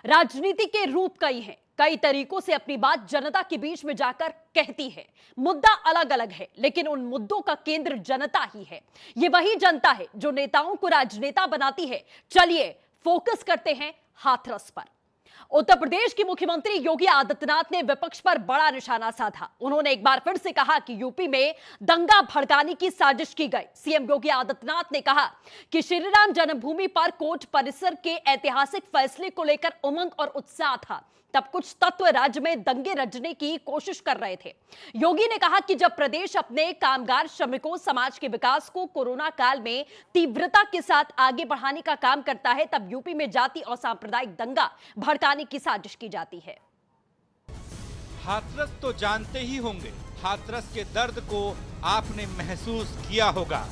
राजनीति के रूप कई हैं, कई तरीकों से अपनी बात जनता के बीच में जाकर कहती है। मुद्दा अलग अलग है, लेकिन उन मुद्दों का केंद्र जनता ही है। ये वही जनता है जो नेताओं को राजनेता बनाती है। चलिए फोकस करते हैं हाथरस पर। उत्तर प्रदेश के मुख्यमंत्री योगी आदित्यनाथ ने विपक्ष पर बड़ा निशाना साधा। उन्होंने एक बार फिर से कहा कि यूपी में दंगा भड़काने की साजिश की गई। सीएम योगी आदित्यनाथ ने कहा कि श्री राम जन्मभूमि पर कोर्ट परिसर के ऐतिहासिक फैसले को लेकर उमंग और उत्साह था, तब कुछ तत्व राज्य में दंगे रचने की कोशिश कर रहे थे। योगी ने कहा कि जब प्रदेश अपने कामगार श्रमिकों समाज के विकास को कोरोना काल में तीव्रता के साथ आगे बढ़ाने का काम करता है, तब यूपी में जाति और सांप्रदायिक दंगा भड़काने की साजिश की जाती है। हाथरस तो जानते ही होंगे, हाथरस के दर्द को आपने महसूस किया होगा।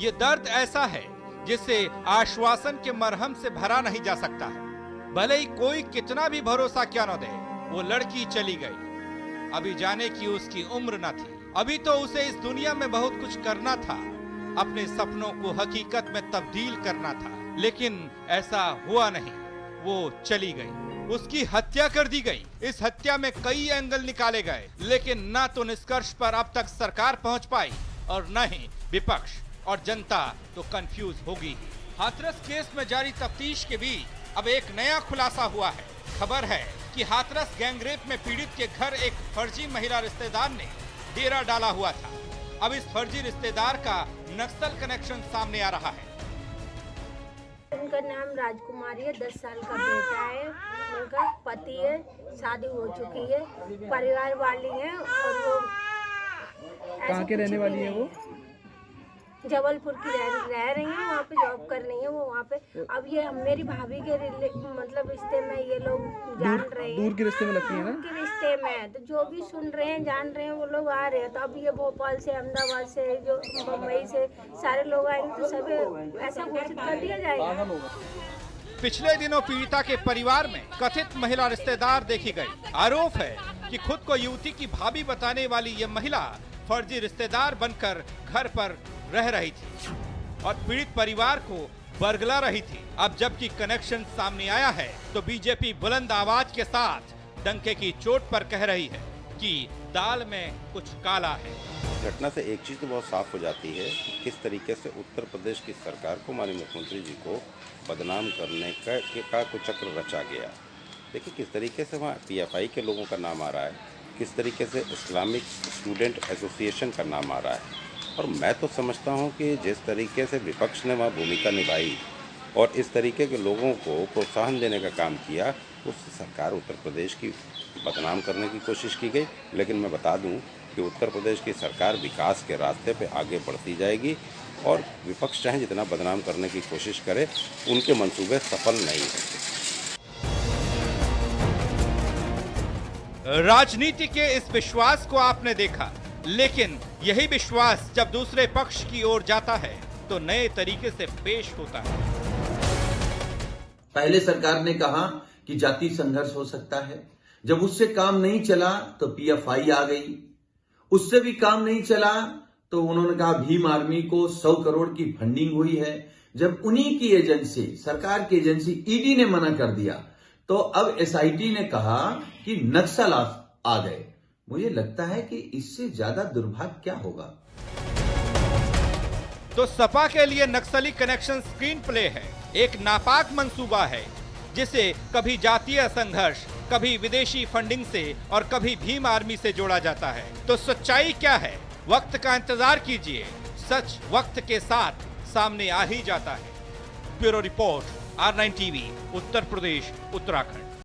ये दर्द ऐसा है जिसे आश्वासन के मरहम से भरा नहीं जा सकता है। भले ही कोई कितना भी भरोसा क्या न दे, वो लड़की चली गई। अभी जाने की उसकी उम्र न थी। अभी तो उसे इस दुनिया में बहुत कुछ करना था, अपने सपनों को हकीकत में तब्दील करना था, लेकिन ऐसा हुआ नहीं। वो चली गई, उसकी हत्या कर दी गई। इस हत्या में कई एंगल निकाले गए, लेकिन न तो निष्कर्ष पर अब तक सरकार पहुंच पाई और न ही विपक्ष, और जनता तो कंफ्यूज होगी। हाथरस केस में जारी तफ्तीश के बीच अब एक नया खुलासा हुआ है। खबर है कि हाथरस गैंगरेप में पीड़ित के घर एक फर्जी महिला रिश्तेदार ने डेरा डाला हुआ था। अब इस फर्जी रिश्तेदार का नक्सल कनेक्शन सामने आ रहा है। उनका नाम राजकुमारी है, 10 साल का बेटा है, उनका पति है, शादी हो चुकी है, परिवार वाली है। और वो कहाँ के रहने वाली है? वो जबलपुर की रह रही हैं, वहाँ पे जॉब कर रही हैं वो वहाँ पे। अब ये मेरी भाभी के मतलब रिश्ते में ये लोग जान रहे हैं, दूर के रिश्ते में लगती है ना, के रिश्ते में। तो जो भी सुन रहे हैं, जान रहे हैं, वो लोग आ रहे हैं। तो अब ये भोपाल से, अहमदाबाद से, जो मुंबई से सारे लोग आएंगे, तो सब ऐसा घोषित कर दिया जाएगा। पिछले दिनों पीड़िता के परिवार में कथित महिला रिश्तेदार देखी गई। आरोप है कि खुद को युवती की भाभी बताने वाली ये महिला फर्जी रिश्तेदार बनकर घर पर रह रही थी और पीड़ित परिवार को बरगला रही थी। अब जबकि कनेक्शन सामने आया है, तो बीजेपी बुलंद आवाज के साथ डंके की चोट पर कह रही है कि दाल में कुछ काला है। घटना से एक चीज तो बहुत साफ हो जाती है कि किस तरीके से उत्तर प्रदेश की सरकार को, माननीय मुख्यमंत्री जी को बदनाम करने का कुछ चक्र रचा गया। देखिए किस तरीके से वहाँ PFI के लोगों का नाम आ रहा है, किस तरीके से इस्लामिक स्टूडेंट एसोसिएशन का नाम आ रहा है। और मैं तो समझता हूँ कि जिस तरीके से विपक्ष ने वहाँ भूमिका निभाई और इस तरीके के लोगों को प्रोत्साहन देने का काम किया, उससे सरकार उत्तर प्रदेश की बदनाम करने की कोशिश की गई। लेकिन मैं बता दूं कि उत्तर प्रदेश की सरकार विकास के रास्ते पे आगे बढ़ती जाएगी और विपक्ष चाहे जितना बदनाम करने की कोशिश करे, उनके मंसूबे सफल नहीं होंगे। राजनीति के इस विश्वास को आपने देखा, लेकिन यही विश्वास जब दूसरे पक्ष की ओर जाता है तो नए तरीके से पेश होता है। पहले सरकार ने कहा कि जाति संघर्ष हो सकता है, जब उससे काम नहीं चला तो PFI आ गई, उससे भी काम नहीं चला तो उन्होंने कहा भीम आर्मी को 100 करोड़ की फंडिंग हुई है। जब उन्हीं की एजेंसी, सरकार की एजेंसी ED ने मना कर दिया, तो अब SIT ने कहा कि नक्सल आ गए। मुझे लगता है कि इससे ज्यादा दुर्भाग्य क्या होगा। तो सपा के लिए नक्सली कनेक्शन स्क्रीन प्ले है, एक नापाक मंसूबा है जिसे कभी जातीय संघर्ष, कभी विदेशी फंडिंग से और कभी भीम आर्मी से जोड़ा जाता है। तो सच्चाई क्या है, वक्त का इंतजार कीजिए, सच वक्त के साथ सामने आ ही जाता है। Bureau report, R9 TV, Uttar Pradesh, Uttarakhand.